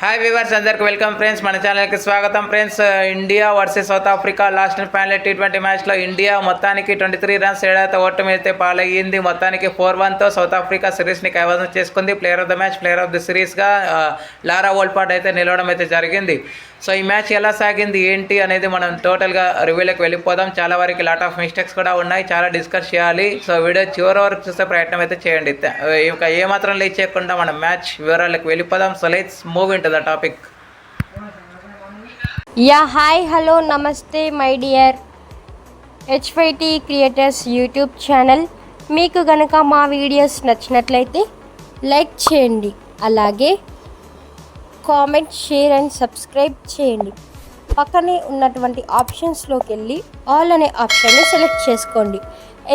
Hi viewers, అందరికి welcome friends. మన ఛానల్కి స్వాగతం friends. India versus south Africa last final T20 మ్యాచ్లో ఇండియా మొత్తానికి 23 రన్స్ తేడాతో ఓటమి అయితే పాలయ్యింది. మొత్తానికి 4-1తో సౌత్ ఆఫ్రికా సిరీస్ని కైవసం చేసుకుంది. Player of the match, player of the సిరీస్గా లారా వోల్పాట్ అయితే నిలవడం అయితే జరిగింది. సో ఈ మ్యాచ్ ఎలా సాగింది ఏంటి అనేది మనం టోటల్గా రివ్యూలోకి వెళ్ళిపోదాం. చాలా వరకు లాట్ ఆఫ్ మిస్టేక్స్ కూడా ఉన్నాయి, చాలా డిస్కస్ చేయాలి. సో వీడియో చివరి వరకు చూసే ప్రయత్నం అయితే చేయండి. ఇంకా ఏమాత్రం లేట్ చేయకుండా మనం మ్యాచ్ వివరాలకు వెళ్ళిపోదాం. So let's move into the topic. Hi hello నమస్తే my dear H5T creators YouTube channel. మీకు గనక మా వీడియోస్ నచ్చినట్లయితే లైక్ చేయండి, అలాగే కామెంట్, షేర్ అండ్ సబ్స్క్రైబ్ చేయండి. పక్కనే ఉన్నటువంటి ఆప్షన్స్లోకి వెళ్ళి ఆల్ అనే ఆప్షన్ని సెలెక్ట్ చేసుకోండి.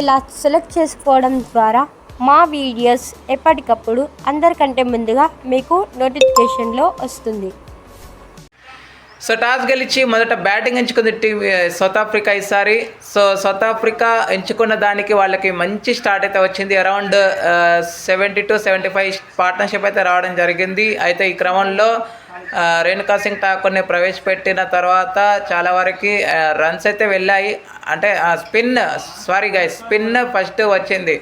ఇలా సెలెక్ట్ చేసుకోవడం ద్వారా మా వీడియోస్ ఎప్పటికప్పుడు అందరికంటే ముందుగా మీకు నోటిఫికేషన్లో వస్తుంది. సో టాస్ గెలిచి మొదట బ్యాటింగ్ ఎంచుకుంది సౌత్ ఆఫ్రికా ఈసారి. సో సౌత్ ఆఫ్రికా ఎంచుకున్న దానికి వాళ్ళకి మంచి స్టార్ట్ అయితే వచ్చింది. అరౌండ్ 70-75 పార్ట్నర్షిప్ అయితే రావడం జరిగింది. అయితే ఈ క్రమంలో రేణుకా సింగ్ ఠాకూర్ని ప్రవేశపెట్టిన తర్వాత చాలా వరకు రన్స్ అయితే వెళ్ళాయి. అంటే స్పిన్ ఫస్ట్ వచ్చింది.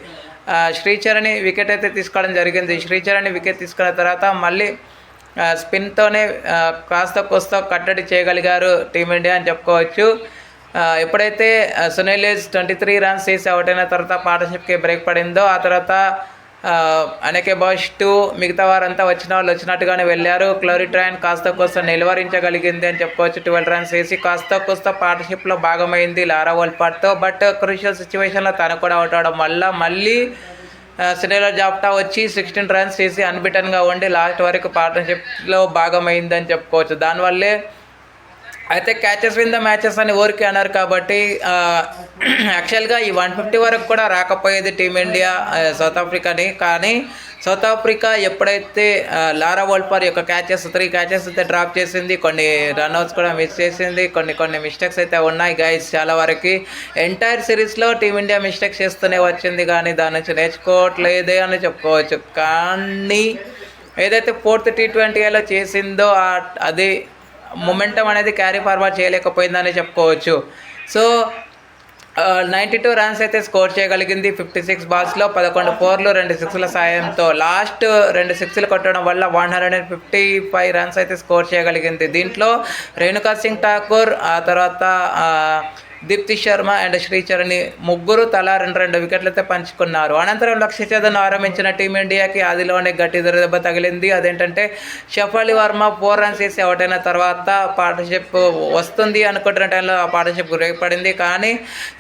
శ్రీచరణి వికెట్ అయితే తీసుకోవడం జరిగింది. శ్రీచరణి వికెట్ తీసుకున్న తర్వాత మళ్ళీ స్పిన్తోనే కాస్త కోస్త కట్టడి చేయగలిగారు టీమిండియా అని చెప్పుకోవచ్చు. ఎప్పుడైతే సునీల్ 23 రన్స్ చేసి అవుట్ అయిన తర్వాత పార్ట్నర్షిప్కి బ్రేక్ పడిందో, ఆ తర్వాత అనేకే బాష్ 2 మిగతా వారంతా వచ్చిన వాళ్ళు వచ్చినట్టుగానే వెళ్ళారు. క్లోరిట్రాన్ కాస్త కోస్త నిలువరించగలిగింది అని చెప్పుకోవచ్చు. 12 రన్స్ వేసి కాస్త కోస్త పార్ట్నర్షిప్లో భాగమైంది లారా వోల్పాట్తో. బట్ క్రూషియల్ సిచ్యువేషన్లో తను కూడా అవుట్ అవడం వల్ల మళ్ళీ సినేలో జాప్టా వచ్చి 16 రన్స్ చేసి అన్బిటన్గా ఉండి లాస్ట్ వరకు పార్ట్నర్షిప్లో భాగమైందని చెప్పుకోవచ్చు. దానివల్లే అయితే క్యాచెస్ విన్ ద మ్యాచెస్ అని ఊరికి అన్నారు. కాబట్టి యాక్చువల్గా ఈ 150 వరకు కూడా రాకపోయేది టీమిండియా సౌత్ ఆఫ్రికాని. కానీ సౌత్ ఆఫ్రికా ఎప్పుడైతే లారా వోల్పాట్ యొక్క 3 క్యాచెస్ అయితే డ్రాప్ చేసింది, కొన్ని రన్అట్స్ కూడా మిస్ చేసింది, కొన్ని మిస్టేక్స్ అయితే ఉన్నాయి గైస్. చాలా వరకు ఎంటైర్ సిరీస్లో టీమిండియా మిస్టేక్స్ చేస్తూనే వచ్చింది, కానీ దాని నుంచి నేర్చుకోవట్లేదే అని చెప్పుకోవచ్చు. కానీ ఏదైతే 4th T20లో చేసిందో అది మొమెంటం అనేది క్యారీ ఫార్వర్డ్ చేయలేకపోయిందని చెప్పుకోవచ్చు. సో 92 రన్స్ అయితే స్కోర్ చేయగలిగింది 56 బాల్స్లో. 11 4లు 2 6ల సాయంతో లాస్ట్ 2 6లు కొట్టడం వల్ల 155 రన్స్ అయితే స్కోర్ చేయగలిగింది. దీంట్లో రేణుకా సింగ్ ఠాకూర్, ఆ తర్వాత దీప్తి శర్మ అండ్ శ్రీచరణి ముగ్గురు తలా 2 వికెట్లు అయితే పంచుకున్నారు. అనంతరం లక్ష్య ఛేదన ఆరంభించిన టీమిండియాకి ఆదిలోనే గట్టి దెబ్బ తగిలింది. అదేంటంటే షఫాలి వర్మ 4 రన్స్ వేసి అవుట్ అయిన తర్వాత పార్ట్నర్షిప్ వస్తుంది అనుకుంటున్న టైంలో ఆ పార్ట్నర్షిప్ బ్రేక్ పడింది. కానీ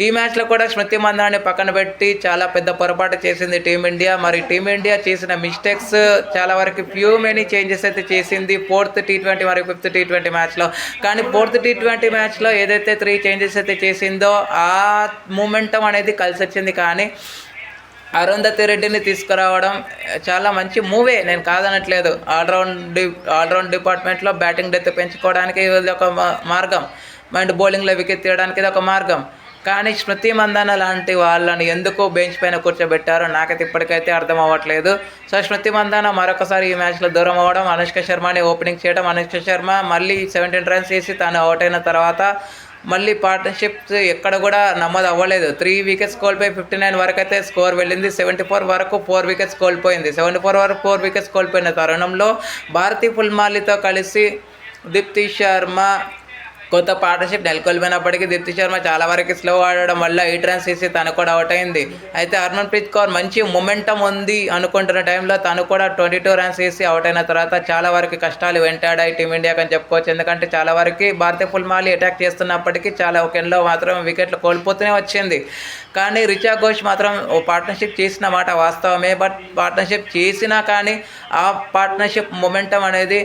ఈ మ్యాచ్లో కూడా స్మృతి మందాన్ని పక్కన పెట్టి చాలా పెద్ద పొరపాటు చేసింది టీమిండియా. మరి టీమిండియా చేసిన మిస్టేక్స్ చాలా వరకు మెనీ చేంజెస్ అయితే చేసింది 4th T20 మరియు 5th T20 మ్యాచ్లో. కానీ 4th T20 మ్యాచ్లో ఏదైతే 3 చేంజెస్ అయితే చేసిందో ఆ మూమెంటం అనేది కలిసి వచ్చింది. కానీ అరుంధతి రెడ్డిని తీసుకురావడం చాలా మంచి మూవే, నేను కాదనట్లేదు. ఆల్రౌండ్ డిపార్ట్మెంట్లో బ్యాటింగ్ డెత్ పెంచుకోవడానికి ఇది ఒక మార్గం, అండ్ బౌలింగ్లో వికెట్ తీయడానికి ఇది ఒక మార్గం. కానీ స్మృతి మందాన లాంటి వాళ్ళని ఎందుకు బెంచ్ పైన కూర్చోబెట్టారో నాకైతే ఇప్పటికైతే అర్థం అవ్వట్లేదు. సో స్మృతి మందాన మరొకసారి ఈ మ్యాచ్లో దూరం అవ్వడం, అనుష్క శర్మని ఓపెనింగ్ చేయడం, అనుష్క శర్మ మళ్ళీ 17 రన్స్ వేసి తాను అవుట్ అయిన తర్వాత మళ్ళీ పార్ట్నర్షిప్స్ ఎక్కడ కూడా నమోదు అవ్వలేదు. 3 వికెట్స్ కోల్పోయి 59 వరకు అయితే స్కోర్ వెళ్ళింది. 74 వరకు 4 వికెట్స్ కోల్పోయింది. 74 వరకు 4 వికెట్స్ కోల్పోయిన తరుణంలో భారతీ ఫుల్మాలితో కలిసి దీప్తి శర్మ కొత్త పార్ట్నర్షిప్ నెలకొల్పినప్పటికీ దీప్తి శర్మ చాలా వరకు స్లో ఆడడం వల్ల 8 రన్స్ వేసి తను కూడా అవుట్ అయింది. అయితే హర్మన్ప్రీత్ కౌర్ మంచి మొమెంటం ఉంది అనుకుంటున్న టైంలో తను కూడా 22 రన్స్ వేసి అవుట్ అయిన తర్వాత చాలా వరకు కష్టాలు వెంటాడాయి టీమిండియాకి అని చెప్పుకోవచ్చు. ఎందుకంటే చాలా వరకు భారతీ ఫుల్మాలి అటాక్ చేస్తున్నప్పటికీ చాలా ఒకెన్లో మాత్రం వికెట్లు కోల్పోతూనే వచ్చింది. కానీ రిచా ఘోష్ మాత్రం పార్ట్నర్షిప్ చేసిన మాట వాస్తవమే. బట్ పార్ట్నర్షిప్ చేసినా కానీ ఆ పార్ట్నర్షిప్ మొమెంటం అనేది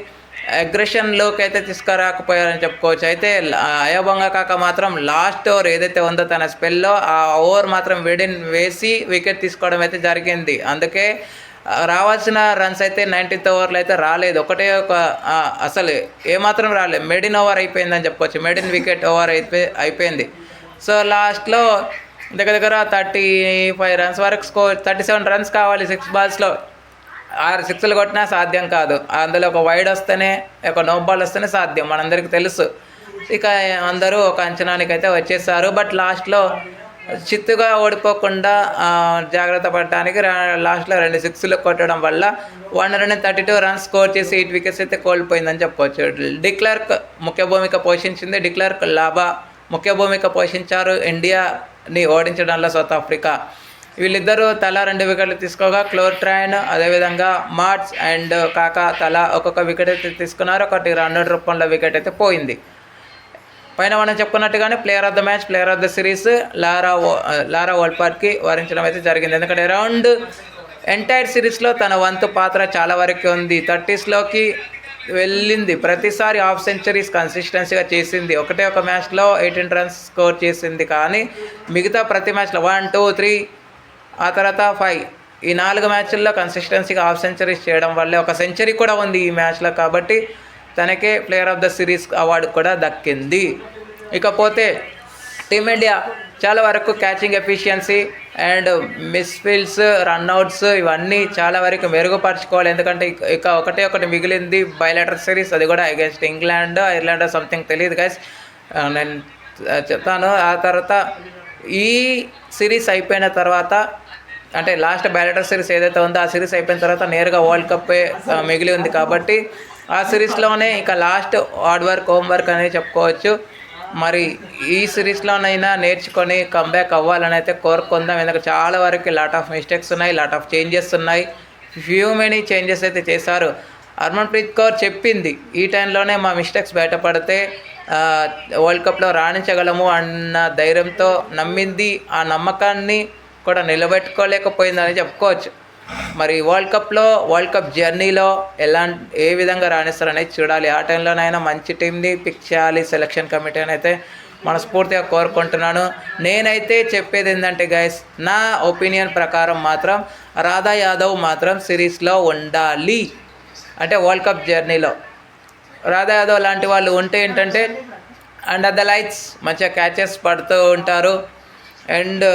అగ్రెషన్లోకి అయితే తీసుకురాకపోయారని చెప్పుకోవచ్చు. అయితే అయోబంగా కాక మాత్రం లాస్ట్ ఓవర్ ఏదైతే ఉందో తన స్పెల్లో ఆ ఓవర్ మాత్రం వేసి వికెట్ తీసుకోవడం అయితే జరిగింది. అందుకే రావాల్సిన రన్స్ అయితే 19th ఓవర్లో అయితే రాలేదు. అసలు ఏమాత్రం రాలేదు. మెడిన్ ఓవర్ అయిపోయిందని చెప్పుకోవచ్చు. మెడిన్ వికెట్ ఓవర్ అయిపోయింది. సో లాస్ట్లో దగ్గర 35 రన్స్ వరకు 37 రన్స్ కావాలి 6 బాల్స్లో. 6 సిక్స్లు కొట్టినా సాధ్యం కాదు. అందులో ఒక వైడ్ వస్తేనే, ఒక నో బాల్ వస్తేనే సాధ్యం, మనందరికీ తెలుసు. ఇక అందరూ ఒక అంచనానికైతే వచ్చేసారు. బట్ లాస్ట్లో చిత్తుగా ఓడిపోకుండా జాగ్రత్త పడటానికి లాస్ట్లో 2 సిక్స్లు కొట్టడం వల్ల 132 రన్స్ స్కోర్ చేసి 8 వికెట్స్ అయితే కోల్పోయిందని చెప్పుకోవచ్చు. డిక్లర్క్ ముఖ్య భూమిక పోషించింది. డిక్లర్క్ లాబా ముఖ్య భూమిక పోషించారు ఇండియాని ఓడించడంలో సౌత్ ఆఫ్రికా. వీళ్ళిద్దరూ తలా 2 వికెట్లు తీసుకోగా క్లోట్రాన్ అదేవిధంగా మార్ట్స్ అండ్ కాకా తలా ఒక్కొక్క వికెట్ అయితే తీసుకున్నారు. ఒకటి రన్అట్ రూపంలో వికెట్ అయితే పోయింది. పైన మనం చెప్పుకున్నట్టుగానే player of the match, player of the series Laura వోల్పార్ట్కి వరించడం అయితే జరిగింది. ఎందుకంటే అరౌండ్ ఎంటైర్ సిరీస్లో తన వంతు పాత్ర చాలా వరకు ఉంది. 30స్లోకి వెళ్ళింది. ప్రతిసారి హాఫ్ సెంచరీస్ కన్సిస్టెన్సీగా చేసింది. ఒక మ్యాచ్లో 18 రన్స్ స్కోర్ చేసింది. కానీ మిగతా ప్రతి మ్యాచ్లో 1, 2, 3 ఆ తర్వాత 5 ఈ 4 మ్యాచ్ల్లో కన్సిస్టెన్సీగా హాఫ్ సెంచరీస్ చేయడం వల్లే ఒక సెంచరీ కూడా ఉంది ఈ మ్యాచ్లో. కాబట్టి తనకే player of the series award కూడా దక్కింది. ఇకపోతే టీమిండియా చాలా వరకు క్యాచింగ్ ఎఫిషియన్సీ అండ్ మిస్ఫీల్డ్స్, రన్అట్స్ ఇవన్నీ చాలా వరకు మెరుగుపరచుకోవాలి. ఎందుకంటే ఇక ఒకటి మిగిలింది బైలాటరల్ సిరీస్, అది కూడా అగేన్స్ట్ ఇంగ్లాండ్, ఐర్లాండ్ సంథింగ్ తెలియదు గైస్, నేను చెప్తాను. ఆ తర్వాత ఈ సిరీస్ అయిపోయిన తర్వాత, అంటే లాస్ట్ బైలాటరల్ సిరీస్ ఏదైతే ఉందో ఆ సిరీస్ అయిపోయిన తర్వాత నేరుగా వరల్డ్ కప్ మిగిలి ఉంది. కాబట్టి ఆ సిరీస్లోనే ఇక లాస్ట్ హార్డ్ వర్క్, హోంవర్క్ అనేది చెప్పుకోవచ్చు. మరి ఈ సిరీస్లోనైనా నేర్చుకొని కంబ్యాక్ అవ్వాలని అయితే కోరుకుందాం. ఎందుకంటే చాలా వరకు లాట్ ఆఫ్ మిస్టేక్స్ ఉన్నాయి, లాట్ ఆఫ్ చేంజెస్ ఉన్నాయి. మెనీ చేంజెస్ అయితే చేశారు. హర్మన్ప్రీత్ కౌర్ చెప్పింది ఈ టైంలోనే మా మిస్టేక్స్ బయటపడితే వరల్డ్ కప్లో రాణించగలము అన్న ధైర్యంతో నమ్మింది. ఆ నమ్మకాన్ని కూడా నిలబెట్టుకోలేకపోయిందని చెప్పుకోవచ్చు. మరి వరల్డ్ కప్ జర్నీలో ఏ విధంగా రాణిస్తారనేది చూడాలి. ఆ టైంలోనైనా మంచి టీంని పిక్ చేయాలి సెలక్షన్ కమిటీ అని అయితే మనస్ఫూర్తిగా కోరుకుంటున్నాను. నేనైతే చెప్పేది ఏంటంటే గైస్, నా ఒపీనియన్ ప్రకారం మాత్రం రాధా యాదవ్ మాత్రం సిరీస్లో ఉండాలి. అంటే వరల్డ్ కప్ జర్నీలో రాధా యాదవ్ లాంటి వాళ్ళు ఉంటే ఏంటంటే అండర్ ద లైట్స్ మంచిగా క్యాచెస్ పడుతూ ఉంటారు. అండ్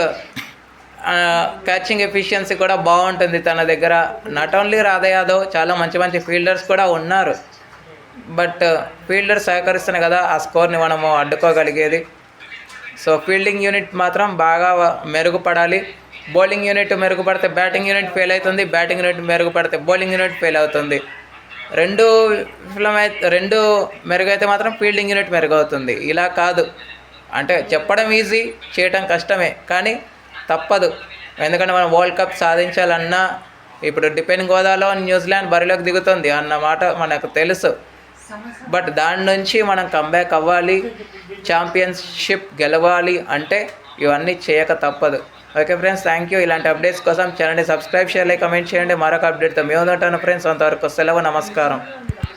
క్యాచింగ్ ఎఫిషియన్సీ కూడా బాగుంటుంది తన దగ్గర. నాట్ ఓన్లీ రాధా యాదవ్, చాలా మంచి ఫీల్డర్స్ కూడా ఉన్నారు. బట్ ఫీల్డర్ సహకరిస్తేనే కదా ఆ స్కోర్ని మనము అడ్డుకోగలిగేది. సో ఫీల్డింగ్ యూనిట్ మాత్రం బాగా మెరుగుపడాలి. బౌలింగ్ యూనిట్ మెరుగుపడితే బ్యాటింగ్ యూనిట్ ఫెయిల్ అవుతుంది, బ్యాటింగ్ యూనిట్ మెరుగుపడితే బౌలింగ్ యూనిట్ ఫెయిల్ అవుతుంది. రెండు మెరుగైతే మాత్రం ఫీల్డింగ్ యూనిట్ మెరుగవుతుంది. ఇలా కాదు, అంటే చెప్పడం ఈజీ, చేయటం కష్టమే, కానీ తప్పదు. ఎందుకంటే మనం వరల్డ్ కప్ సాధించాలన్నా ఇప్పుడు డిపెండింగ్ హోదాలో న్యూజిలాండ్ బరిలోకి దిగుతుంది అన్నమాట మనకు తెలుసు. బట్ దాని నుంచి మనం కంబ్యాక్ అవ్వాలి, ఛాంపియన్షిప్ గెలవాలి అంటే ఇవన్నీ చేయక తప్పదు. Okay friends, thank you. ఇలాంటి అప్డేట్స్ కోసం ఛానల్ని సబ్స్క్రైబ్ చేయాలి, కమెంట్ చేయండి. మరొక అప్డేట్తో మేము ఉంటాను ఫ్రెండ్స్. అంతవరకు సెలవు, నమస్కారం.